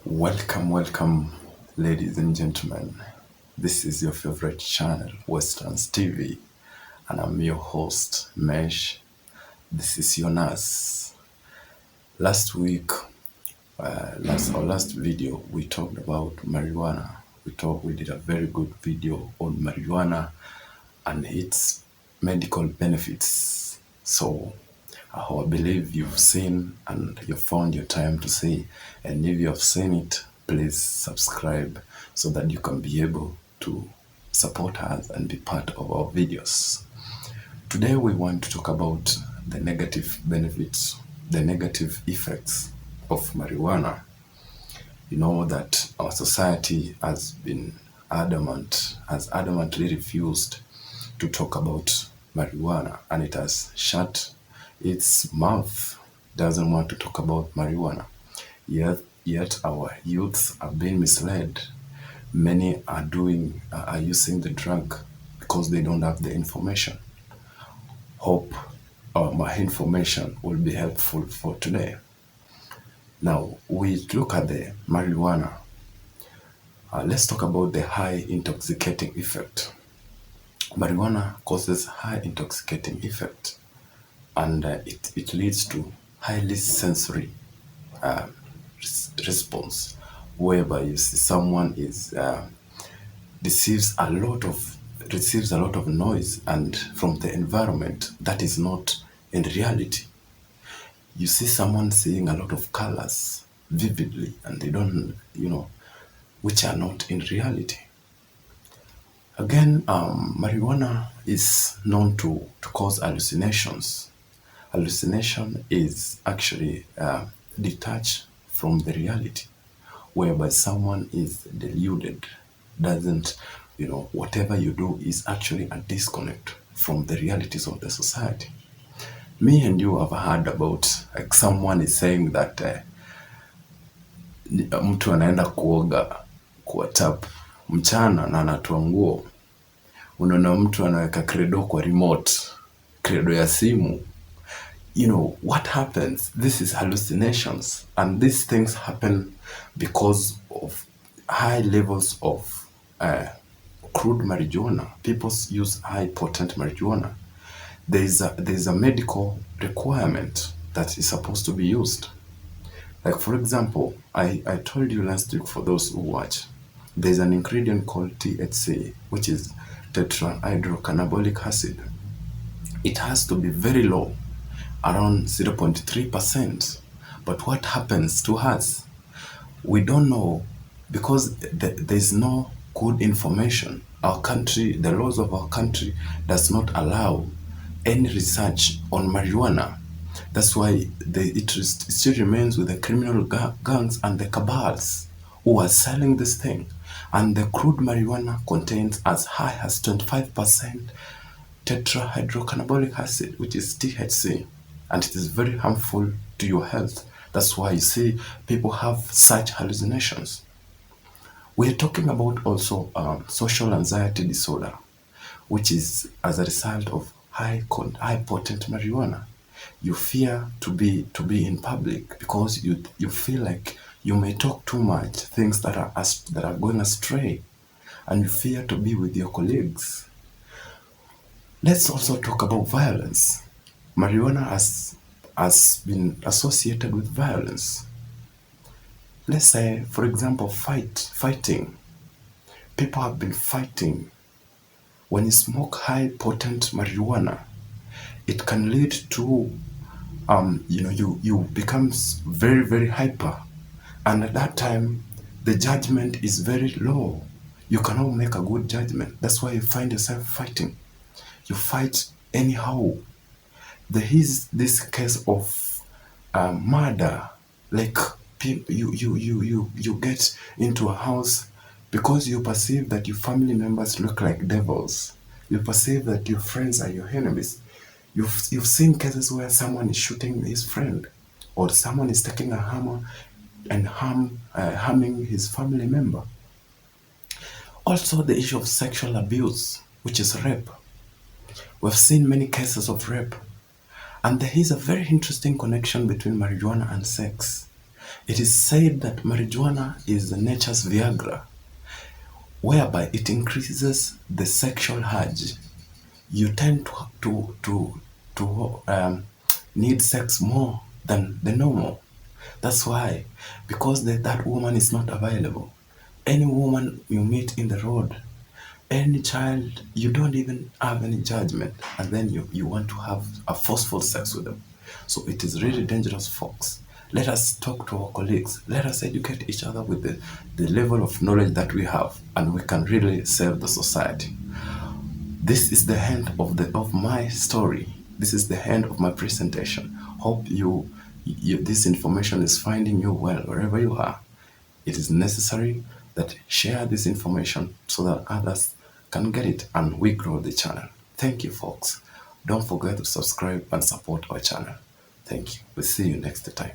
Welcome, ladies and gentlemen. This is your favorite channel, Westerns TV, and I'm your host, Mesh. This is your nurse. Last week, our last video, we talked about marijuana. We did a very good video on marijuana and its medical benefits. So I believe you've seen and you found your time to see. And if you have seen it, please subscribe so that you can be able to support us and be part of our videos. Today we want to talk about the negative benefits, the negative effects of marijuana. You know that our society has adamantly refused to talk about marijuana, and it has shut its mouth, doesn't want to talk about marijuana. Yet our youths are being misled. Many are using the drug because they don't have the information. Hope my information will be helpful for today. Now we look at the marijuana. Let's talk about the high intoxicating effect. Marijuana causes high intoxicating effect, and it leads to highly sensory response, whereby you see someone is receives a lot of noise and from the environment that is not in reality. You see someone seeing a lot of colors vividly, and they don't, which are not in reality. Again, marijuana is known to cause hallucinations. Hallucination is actually detached from the reality, whereby someone is deluded, doesn't, whatever you do is actually a disconnect from the realities of the society. Me and you have heard about, like, someone is saying that mtu anaenda kuoga kwa tap mchana na anatoa nguo. Unaona mtu anaweka credo kwa remote, credo ya simu. What happens? This is hallucinations, and these things happen because of high levels of crude marijuana. People use high potent marijuana. There's a medical requirement that is supposed to be used. Like, for example, I told you last week, for those who watch, there's an ingredient called THC, which is tetrahydrocannabinic acid. It has to be very low, around 0.3%. But what happens to us? We don't know, because there's no good information. Our country, the laws of our country does not allow any research on marijuana. That's why it still remains with the criminal gangs and the cabals who are selling this thing. And the crude marijuana contains as high as 25% tetrahydrocannabinic acid, which is THC, and it is very harmful to your health. That's why you see people have such hallucinations. We're talking about also social anxiety disorder, which is as a result of high potent marijuana. You fear to be in public because you feel like you may talk too much, things that are going astray, and you fear to be with your colleagues. Let's also talk about violence. Marijuana has been associated with violence. Let's say, for example, fighting. People have been fighting. When you smoke high potent marijuana, it can lead to you become very, very hyper, and at that time the judgment is very low. You cannot make a good judgment. That's why you find yourself fighting. You fight anyhow. There is this case of murder, like you get into a house because you perceive that your family members look like devils. You perceive that your friends are your enemies. You've seen cases where someone is shooting his friend, or someone is taking a hammer and harming his family member. Also, the issue of sexual abuse, which is rape. We've seen many cases of rape. And there is a very interesting connection between marijuana and sex. It is said that marijuana is nature's Viagra, whereby it increases the sexual urge. You tend to need sex more than the normal. That's why, because that woman is not available. Any woman you meet in the road, any child, you don't even have any judgment, and then you want to have a forceful sex with them. So it is really dangerous, folks. Let us talk to our colleagues. Let us educate each other with the level of knowledge that we have, and we can really save the society. This is the end of my story. This is the end of my presentation. Hope this information is finding you well wherever you are. It is necessary that share this information so that others can get it and we grow the channel. Thank you, folks. Don't forget to subscribe and support our channel. Thank you. We'll see you next time.